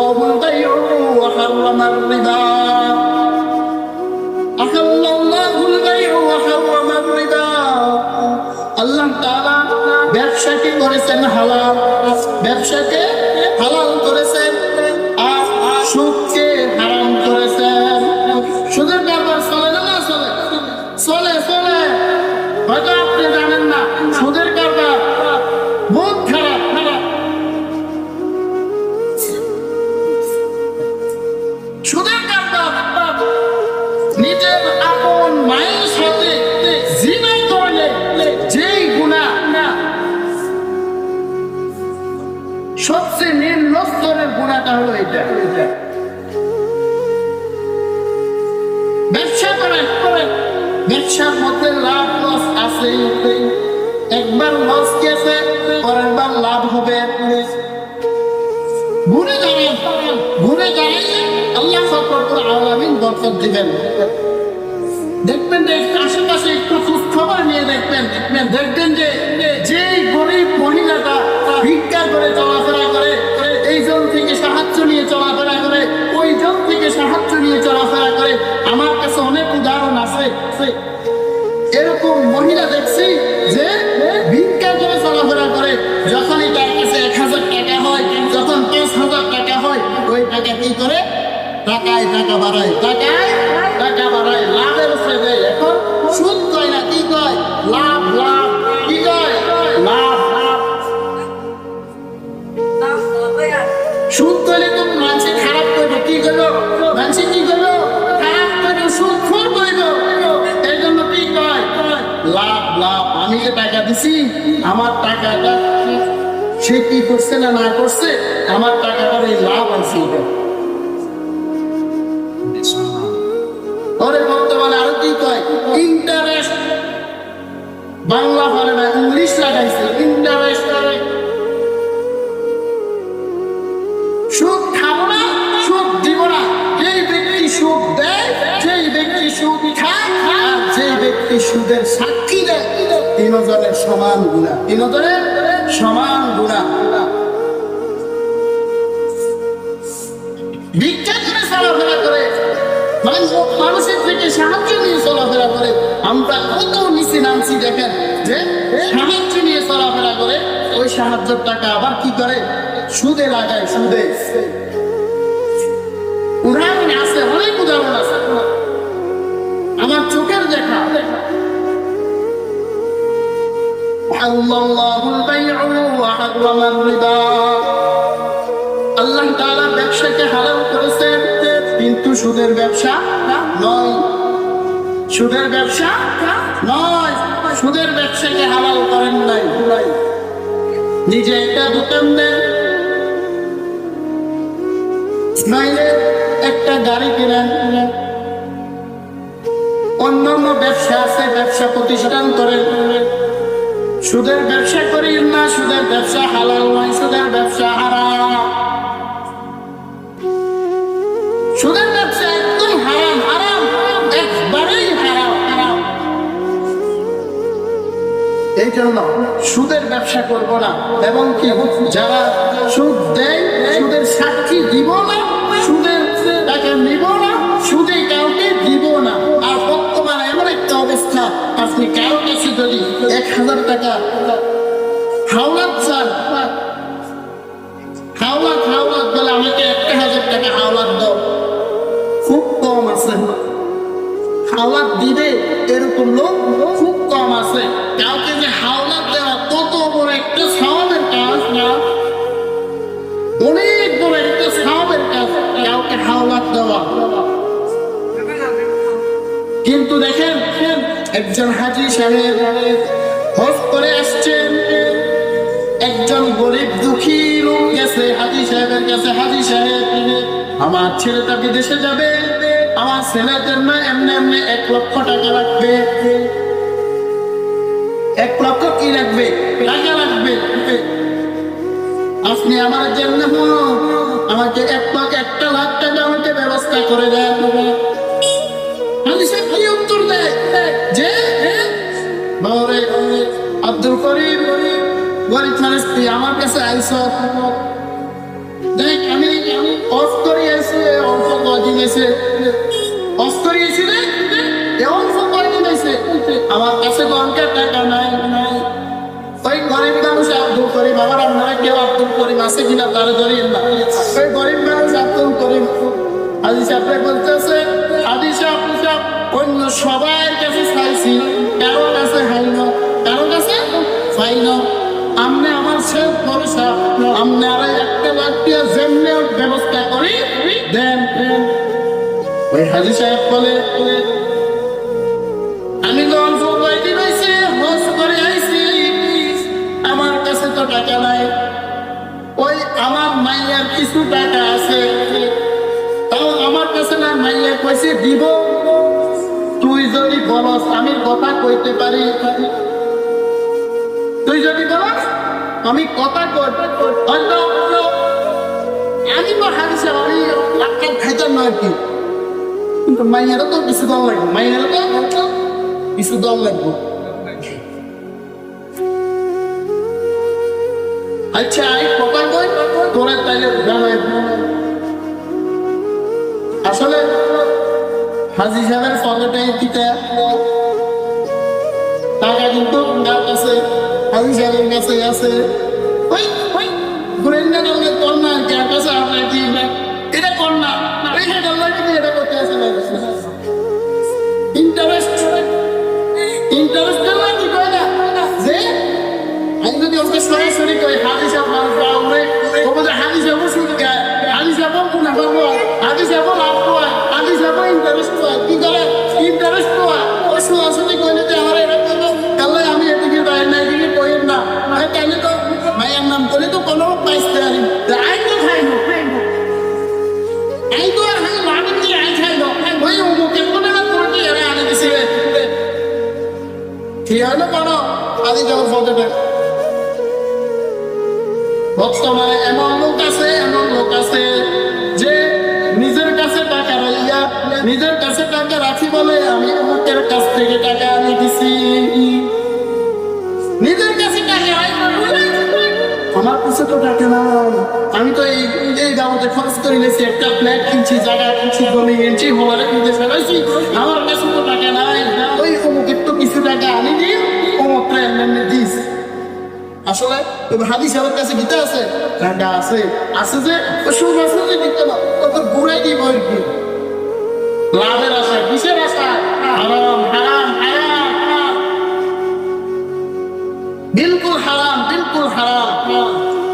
আহাল্লাল্লাহুল বাই'a ওয়া হাররামার রিবা, আহাল্লাল্লাহুল বাই'a ওয়া হাররামার রিবা। আল্লাহ তাআলা ব্যবসাকে করেছেন হালাল, ব্যবসাকে হালাল করেছেন, আর সুদকে হারাম করেছেন। সুদের ব্যাপার চলে না চলে? চলে চলে। হয়তো আপনি জানেন না সুদের কারবার বহুত খারাপ। সুদের কারবার নিজের আপন মায়ের সাথে জিনা করলে যেই গুনাহ, সবচেয়ে নিম্ন স্তরের গুনাহটা হলো এটা। ব্যবসা করেন, ব্যবসার মধ্যে লাভ লস আছে। একবার লস গেছে, পরের বার লাভ হবে। ঘুরে দাঁড়ান, ঘুরে দাঁড়াইলে আল্লাহ রব্বুল আলামিন বরকত দিবেন। দেখবেন যে আশেপাশে একটু খোঁজ খবর নিয়ে দেখবেন যে যেই গরিব মহিলাটা ভিক্ষা করে চলাফেরা করে, এইজন থেকে সাহায্য নিয়ে চলাফেরা করে, ওইজন থেকে সাহায্য নিয়ে চলাফেরা করে, আমার কাছে অনেক উদাহরণ আছে। এরকম মহিলা দেখছি যে ভিক্ষা করে চলাফেরা করে, যখনই তার কাছে 1000 টাকা হয়, যখন 5000 টাকা হয়, ওই টাকা কি করে? টাকায় টাকা বাড়ায়, টাকায় টাকা বাড়ায়, লাভের উপরে দেয়। এখন সুদ কয় না, কি কয়? লাভ লাভ। কি কয়? লাভ লাভ। সুদ কইলে তো মানুষে খারাপ করবে। কি করলো? মানুষে কি করলো? খারাপ করবে, সুদ খোর করবে। এই জন্য কি কয়? লাভ লাভ। আমি যে টাকা দিছি, আমার টাকাটা সে কি করছে না না করছে, আমার টাকাটার এই লাভ আছে। ওরে বর্তমানে আরো কি কয়? ইন্টারেস্ট। বাংলা বলে না, ইংলিশ লাগাইছে ইন্টারেস্ট। সুদ খাবো না, সুদ দিব না। যেই ব্যক্তি সুদ দেয়, যেই ব্যক্তি সুদ খায়, আর যেই ব্যক্তি সুদের সাক্ষী দেয়, তিনজনের সমান গুনাহ, তিনজনের সমান গুনাহ। ভিক্ষা করে চলাফেরা করে, মানুষের থেকে সাহায্য নিয়ে চলাফেরা করে, আমরা কত নিচে নামছি দেখেন। যে সাহায্য নিয়ে চলাফেরা করে, ওই সাহায্যের টাকা আবার কি করে? সুদে লাগায়, সুদে। উদাহরণ আছে, অনেক উদাহরণ আছে আমার চোখের দেখা। আহাল্লাল্লাহুল বাই'a ওয়া হাররামার রিবা। আল্লাহ তাআলা ব্যবসাকে হালাল করেছেন, কিন্তু সুদের ব্যবসা নয়। সুদের ব্যবসা নয়। সুদের ব্যবসাকে হালাল করেন নাই। নিজে একটা দোকান দেন, নাইলে একটা গাড়ি কিনেন। অন্যান্য ব্যবসা আছে, ব্যবসা প্রতিষ্ঠান করেন। সুদের ব্যবসা করিন না, সুদের ব্যবসা হালাল নয়, সুদের ব্যবসা হারাম। সুদের ব্যবসা একদম হারাম, হারাম, একবারেই হারাম, হারাম। এই জন্য সুদের ব্যবসা করবো না, এবং কি যারা সুদ দেয়, সুদের সাক্ষী দিব না, সুদের টাকা নিব না, সুদে কাউকে দিব না। আর বর্তমানে এমন একটা অবস্থা, আপনি কারো কাছে যদি 1000 টাকা হাওলাত চান, হাওলাত হাওলাত বলে আমাকে 1000 টাকা হাওলাত দাও, খুব কম আছে। হাওলাত দিবে এরকম লোক খুব কম আছে। কাউকে যে হাওলাত দেওয়া কত বড় একটা সওয়াবের কাজ না, অনেক বড় একটা সওয়াবের কাজ কাউকে হাওলাত দেওয়া। কিন্তু দেখেন, একজন হাজী সাহেব হজ করে আসছেন, একজন গরিব দুঃখী লোক গেছে হাজী সাহেবের কাছে। হাজী সাহেব, আমার ছেলেটা বিদেশে যাবে, আমার ছেলের জন্য এমনি এমনি 1 লক্ষ টাকা লাগবে। 1 লক্ষ কি লাগবে? টাকা লাগবে। আপনি আমার জন্য আমাকে 1 লাখ টাকা আমাকে ব্যবস্থা করে দেন। হাজী সাহেব কি উত্তর দেয়? যে আব্দুল করিম, গরিব মানুষ, তুই আমার কাছে আইস, দেখ আমি দিয়েছে অস্করিয়েছিলে অল্প করে দিয়েছে আমার কাছে গঙ্কার টাকা নাই নাই ওই গরিব মানুষ আব্দুল করিম আমার আপনারা কেউ আব্দুল করিম আছে কিনা তারা ধরিয়ে না ওই গরিব মানুষ আব্দুল করিম হাজি সাহেব বলতেছে হাজি সাহেব অন্য সবার কাছে চাইছি কারো কাছে হাইল কারো কাছে ফাইল আমনে আমার শেষ ভরসা আমনে আর একটা লাঠিয়া যেমনে ব্যবস্থা করি দেন ওই হাজি সাহেব বলে আমি তো অল্প কয়েকদিন হয়েছে হজ করে আইছি আমার কাছে তো টাকা নাই ওই আমার মাইয়ার কিছু টাকা আছে তাও আমার কাছে না মাইয়া কইছে দিব তুই যদি বলস আমি কথা কইতে পারি তুই যদি বলস আমি কথা কইতে আমি তো হাদিসে আমি লাক্কার খাইতাম না আর কি কিন্তু মাইয়ারও তো কিছু দল লাগবে মাইয়ারও তো কিছু দল লাগবে আচ্ছা এই কথা কই তোরা তাইলে জানাই আসলে হাজি সাহেবের পকেটে দিতে টাকা কিন্তু তার কাছে হাজি সাহেবের কাছে আছে ওই ওই গুরেন্দ্র দলের কন্যা আর কি আর কাছে আপনার কি এটা কন্যা এই দলের কিন্তু এটা করতে আসে না ইন্টারেস্ট দেওয়া কি কয় না যে আমি যদি ওকে সরাসরি কই হাজি সাহেব মানুষ পাওয়া তবে যে হাজি সাহেব শুরু গায় হাজি সাহেব মুনা করবো হাজি সাহেব লাভ পাওয়া হাজি সাহেব ইন্টারেস্ট পাওয়া কি করে ইন্টারেস্ট পাওয়া ও সরাসরি কইলে যে আমার এটা করবো তাহলে আমি এদিকে যাই না এদিকে কইেন না তাহলে তো ভাইয়ের নাম করে তো কোনো পাইতে পারি আইন তো খাইনো আইন তো আর আমি কি আইন খাইনো ওই মুখে কোনো না কোনো কি এরা আনে দিছিলে ঠিক হলো কোনো হাজি সাহেব পকেটে বর্তমানে এমন লোক আছে যে নিজের কাছে টাকা রাইয়া নিজের কাছে টাকা রাখি বলে আমি অমুকের কাছ থেকে টাকা আনি দিছি নিজের কাছে টাকা আমার কাছে তো টাকা নাই আমি তো এই গাঁওতে খরচ করে নিয়েছি একটা ফ্ল্যাট কিনছি জায়গা কিনছি জমি কিনছি হমারে কিনতে ফেলাইছি আমার কাছে তো টাকা নাই ওই অমুকের তো কিছু টাকা আনি দিই অমুকটা এমনি দিস আসলে হাদি সাহেবের কাছে গীতা আছে টাকা আছে যে সব আছে যে দিতে না তোর ঘুরাই দিব আর কি লাভের আশা কিসের আশা হারাম হারাম